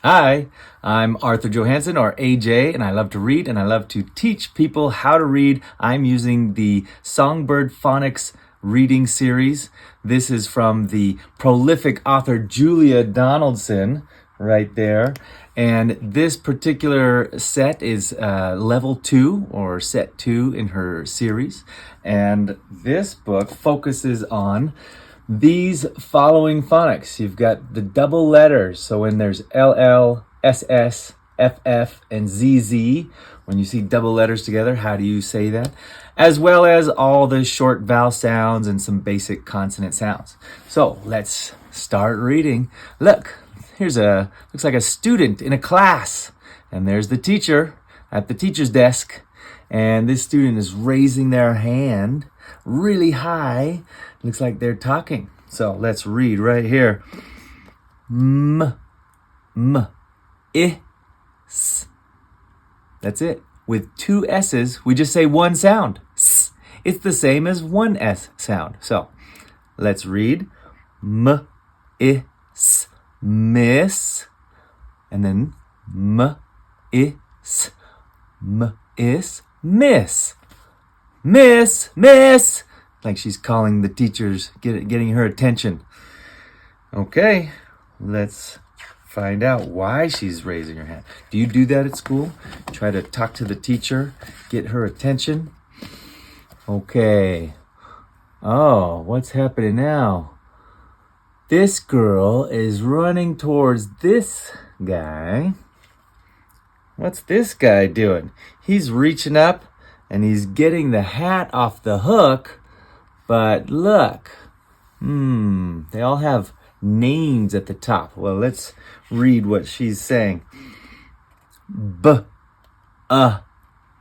Hi, I'm Arthur Johansson, or AJ, and I love to read and I love to teach people how to read. I'm using the Songbirds Phonics reading series. This is from the prolific author Julia Donaldson, right there. And this particular set is level 2 or set 2 in her series. And this book focuses on these following phonics. You've got the double letters. So when there's LL, SS, FF, and ZZ, when you see double letters together, how do you say that? As well as all the short vowel sounds and some basic consonant sounds. So let's start reading. Look, looks like a student in a class. And there's the teacher at the teacher's desk. And this student is raising their hand really high. Looks like they're talking. So let's read right here. M, I, S. That's it. With 2 S's, we just say one sound. S. It's the same as one S sound. So let's read. M, I, S, miss. And then M, I, S, miss. Miss. Like she's calling the teachers, getting her attention. Okay, let's find out why she's raising her hand. Do you do that at school? Try to talk to the teacher, get her attention? Okay. Oh, what's happening now? This girl is running towards this guy. What's this guy doing? He's reaching up and he's getting the hat off the hook. But look, they all have names at the top. Well, let's read what she's saying. B,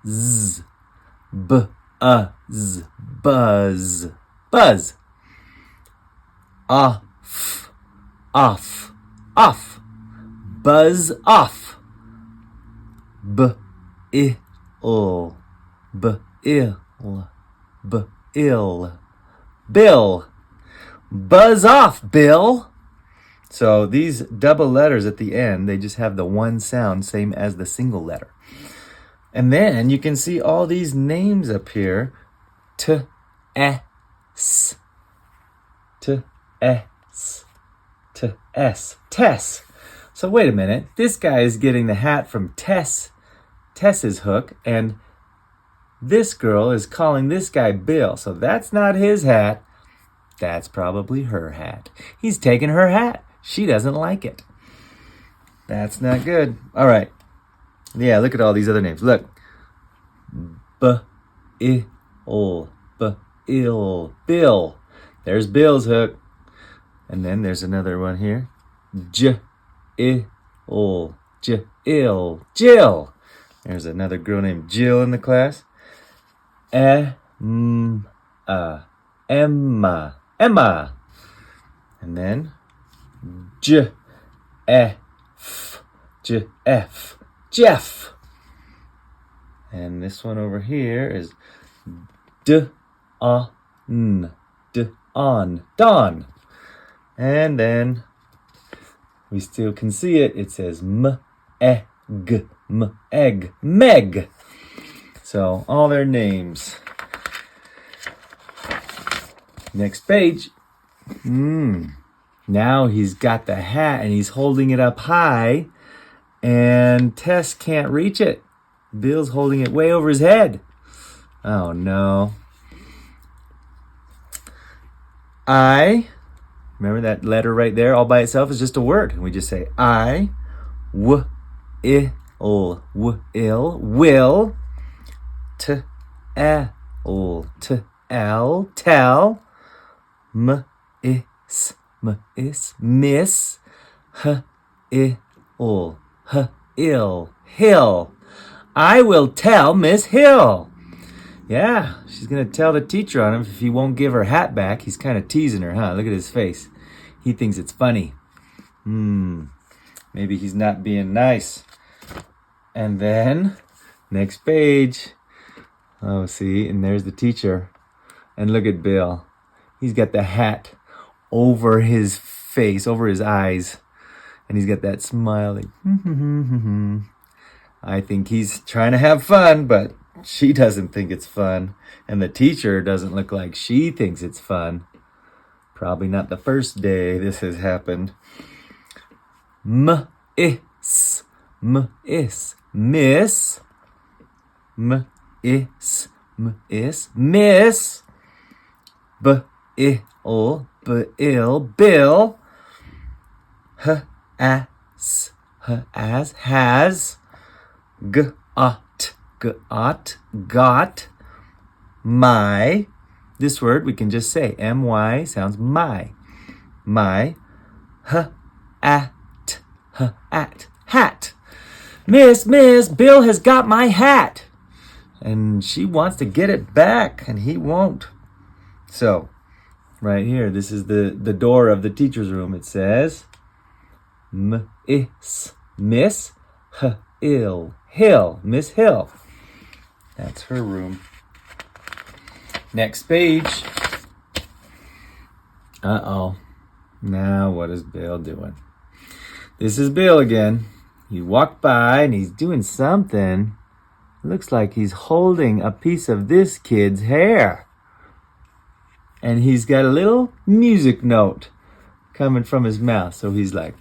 z, z, buzz, buzz. Off, buzz off. Ill, Bill. Buzz off, Bill. So these double letters at the end, they just have the one sound, same as the single letter. And then you can see all these names up here. S. Tess. So wait a minute. This guy is getting the hat from Tess's hook, and this girl is calling this guy Bill. So that's not his hat. That's probably her hat. He's taking her hat. She doesn't like it. That's not good. All right. Yeah, look at all these other names. Look. Bill. There's Bill's hook. And then there's another one here. Jill. There's another girl named Jill in the class. Emma. And then Jeff. And this one over here is Don. And then we still can see it. It says Meg. So all their names. Next page. Now he's got the hat and he's holding it up high, and Tess can't reach it. Bill's holding it way over his head. Oh no. Remember that letter right there all by itself is just a word. And we just say will, tell, miss, Hill. I will tell Miss Hill. Yeah, she's going to tell the teacher on him if he won't give her hat back. He's kind of teasing her, huh? Look at his face. He thinks it's funny. Maybe he's not being nice. And then, next page. Oh, see, and there's the teacher. And look at Bill. He's got the hat over his face, over his eyes. And he's got that smile like, I think he's trying to have fun, but she doesn't think it's fun. And the teacher doesn't look like she thinks it's fun. Probably not the first day this has happened. M-is, m-is, miss. M-is, m-is, miss. B-il, b-il, bill. H-as, h-as, has. G-ot, g-ot, got. My. This word we can just say. M-y sounds my. My. H-at, h-at, hat. Miss, Bill has got my hat. And she wants to get it back, and he won't. So, right here, this is the door of the teacher's room. It says, M-is, Miss, H-il, Hill, Miss Hill. That's her room. Next page. Uh-oh. Now what is Bill doing? This is Bill again. He walked by and he's doing something. Looks like he's holding a piece of this kid's hair. And he's got a little music note coming from his mouth. So he's like,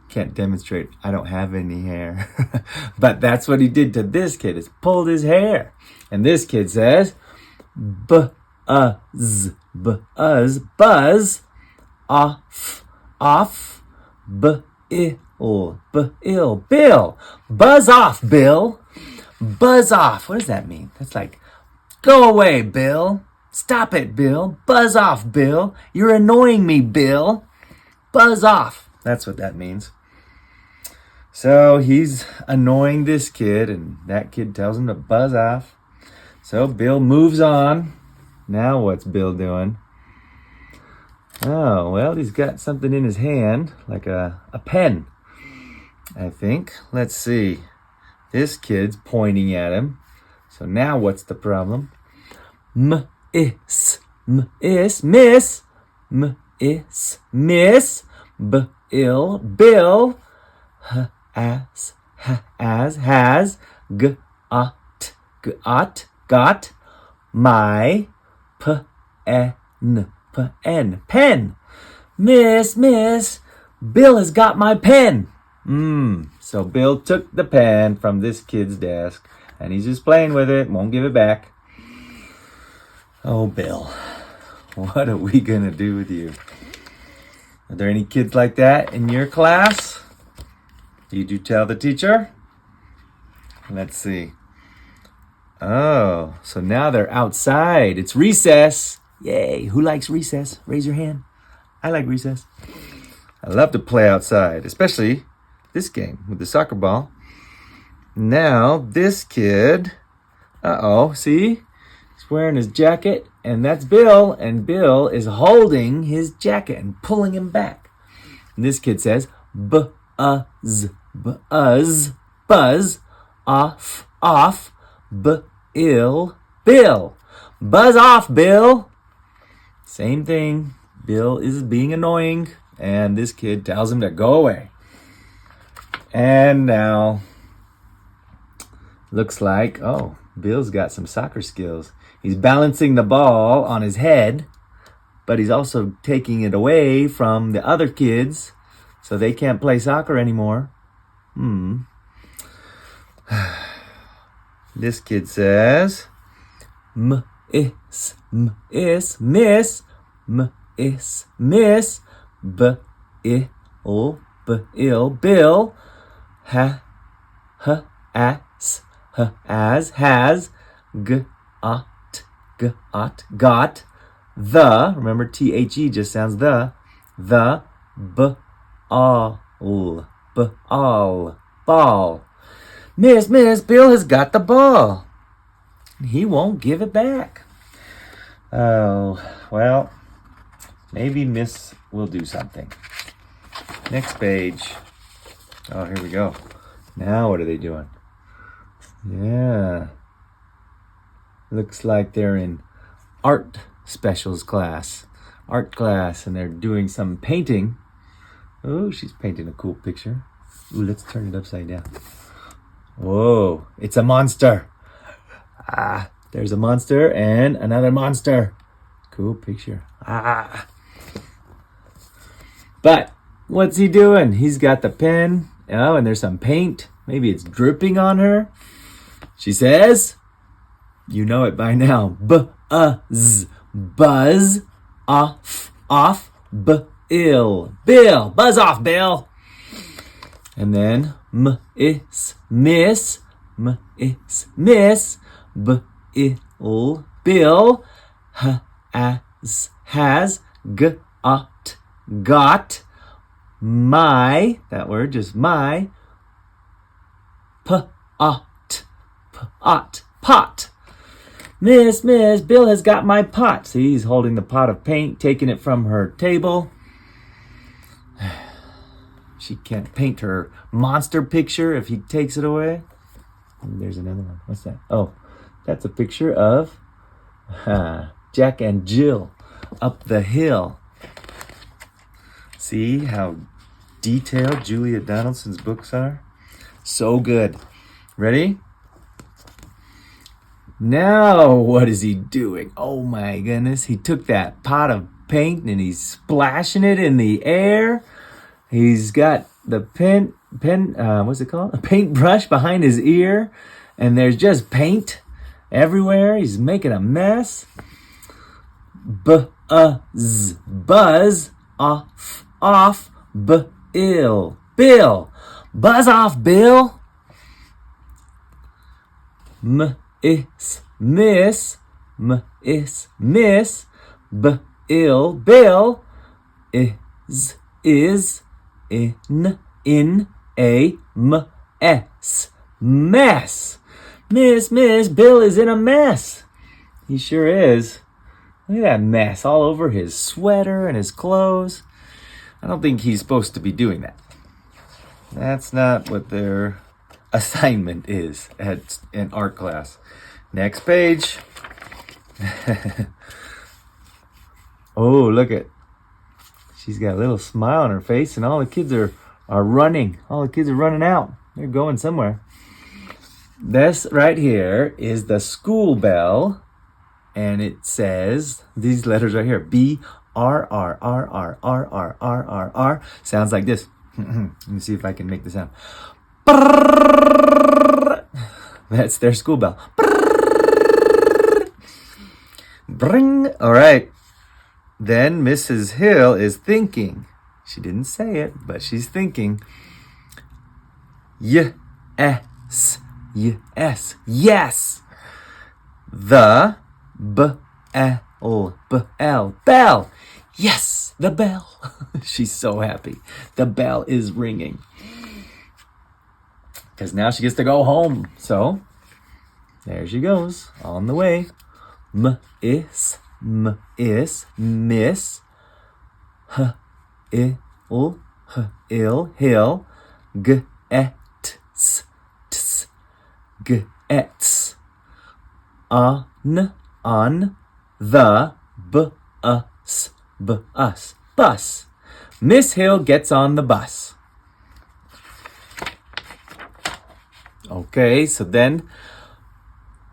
can't demonstrate, I don't have any hair. But that's what he did to this kid, is pulled his hair. And this kid says, buzz, buzz, buzz, off, b-il, Bill. Buzz off, Bill. Buzz off. What does that mean? That's like, go away, Bill. Stop it, Bill. Buzz off, Bill. You're annoying me, Bill. Buzz off. That's what that means. So he's annoying this kid, and that kid tells him to buzz off. So Bill moves on. Now what's Bill doing? Oh, well, he's got something in his hand, like a pen, I think. Let's see. This kid's pointing at him. So now what's the problem? M-is, miss. M-is, miss. B-il, Bill. H-as, has. G-ot, got. My. P-en, pen. Miss, Bill has got my pen. So Bill took the pen from this kid's desk, and he's just playing with it, won't give it back. Oh, Bill, what are we gonna do with you? Are there any kids like that in your class? Did you tell the teacher? Let's see. Oh, so now they're outside. It's recess. Yay. Who likes recess? Raise your hand. I like recess. I love to play outside, especially this game with the soccer ball. Now, this kid, see? He's wearing his jacket, and that's Bill, and Bill is holding his jacket and pulling him back. And this kid says, buzz, off, b-il, Bill. Buzz off, Bill. Same thing. Bill is being annoying, and this kid tells him to go away. And now, looks like, Bill's got some soccer skills. He's balancing the ball on his head, but he's also taking it away from the other kids, so they can't play soccer anymore. This kid says, M-is, miss. M-is, miss. B-il, Bill. H-as, has. G-ot, got. The, remember T-H-E just sounds the b-all, ball. Miss, Bill has got the ball. He won't give it back. Oh, well, maybe Miss will do something. Next page. Oh, here we go. Now what are they doing? Yeah. Looks like they're in art specials class. art class and they're doing some painting. Oh, she's painting a cool picture. Ooh, let's turn it upside down. Whoa, it's a monster. Ah, there's a monster and another monster. Cool picture. Ah. But what's he doing? He's got the pen. Oh, and there's some paint. Maybe it's dripping on her. She says, you know it by now. B-uzz. Buzz. Off. Off. B-ill. Bill. Buzz off, Bill. And then m-is. Miss. M-is. Miss. B-ill. Bill. H-as. Has. G-ot. Got. My. That word, just my. P-ot. P-ot. Pot. Miss, Bill has got my pot. See, he's holding the pot of paint, taking it from her table. She can't paint her monster picture if he takes it away. And there's another one. What's that? Oh, that's a picture of Jack and Jill up the hill. See how detailed Julia Donaldson's books are? So good. Ready? Now, what is he doing? Oh my goodness. He took that pot of paint and he's splashing it in the air. He's got the what's it called? A paintbrush behind his ear. And there's just paint everywhere. He's making a mess. B-uzz. Buzz. Off. Off. B-ill. Bill. Buzz off, Bill. M-is. Miss. M-is. Miss. B-ill. Bill. Is. In a mess. Mess. Miss, Bill is in a mess. He sure is. Look at that mess all over his sweater and his clothes. I don't think he's supposed to be doing that. That's not what their assignment is at an art class. Next page. Oh, look at. She's got a little smile on her face, and all the kids are running. All the kids are running out. They're going somewhere. This right here is the school bell, and it says, these letters right here, B-R-R-R-R-R-R-R-R-R. Sounds like this. Let me see if I can make the sound. That's their school bell. Bring. All right. Then Mrs. Hill is thinking. She didn't say it, but she's thinking. Yes. Yes. Yes. The bell. Bell. Yes, the bell. She's so happy. The bell is ringing. Because now she gets to go home. So, there she goes. On the way. Miss. Miss. Ill. Hill. Gets. Gets. On. The. Bus. Miss Hill gets on the bus. Okay, so then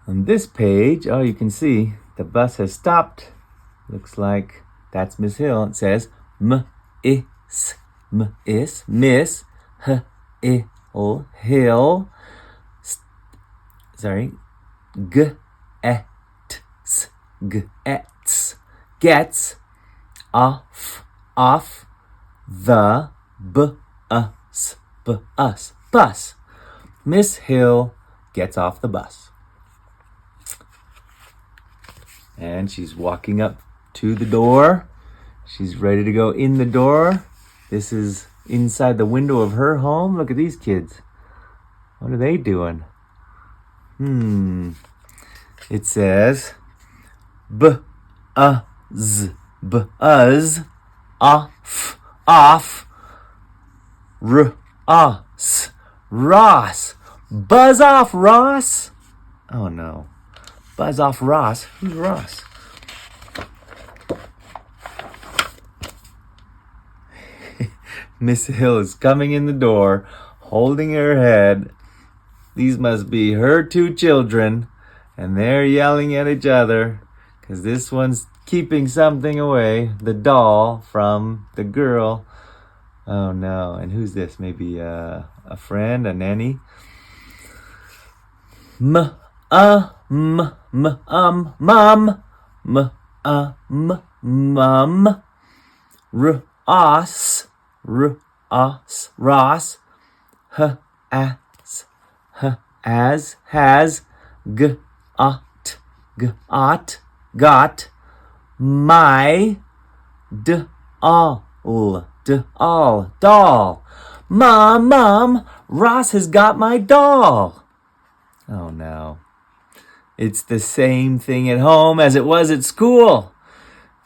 on this page, oh, you can see the bus has stopped. Looks like that's Miss Hill. It says Miss Hill. Sorry. Gets off the bus. Miss Hill gets off the bus. And she's walking up to the door. She's ready to go in the door. This is inside the window of her home. Look at these kids. What are they doing? It says buzz off Ross. Buzz off, Ross. Oh no. Buzz off, Ross. Who's Ross? Miss Hill is coming in the door, holding her head. These must be her two children, and they're yelling at each other because this one's keeping something away, the doll from the girl. Oh no, and who's this? Maybe a friend, a nanny? Mom. Mum. Ross. Ross. As, has, got, my, doll. Mom, Ross has got my doll. Oh no. It's the same thing at home as it was at school.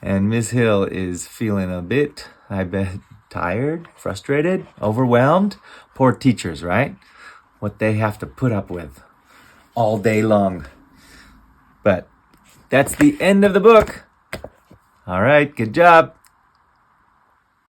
And Miss Hill is feeling a bit, I bet, tired, frustrated, overwhelmed. Poor teachers, right? What they have to put up with all day long. But that's the end of the book. All right, good job.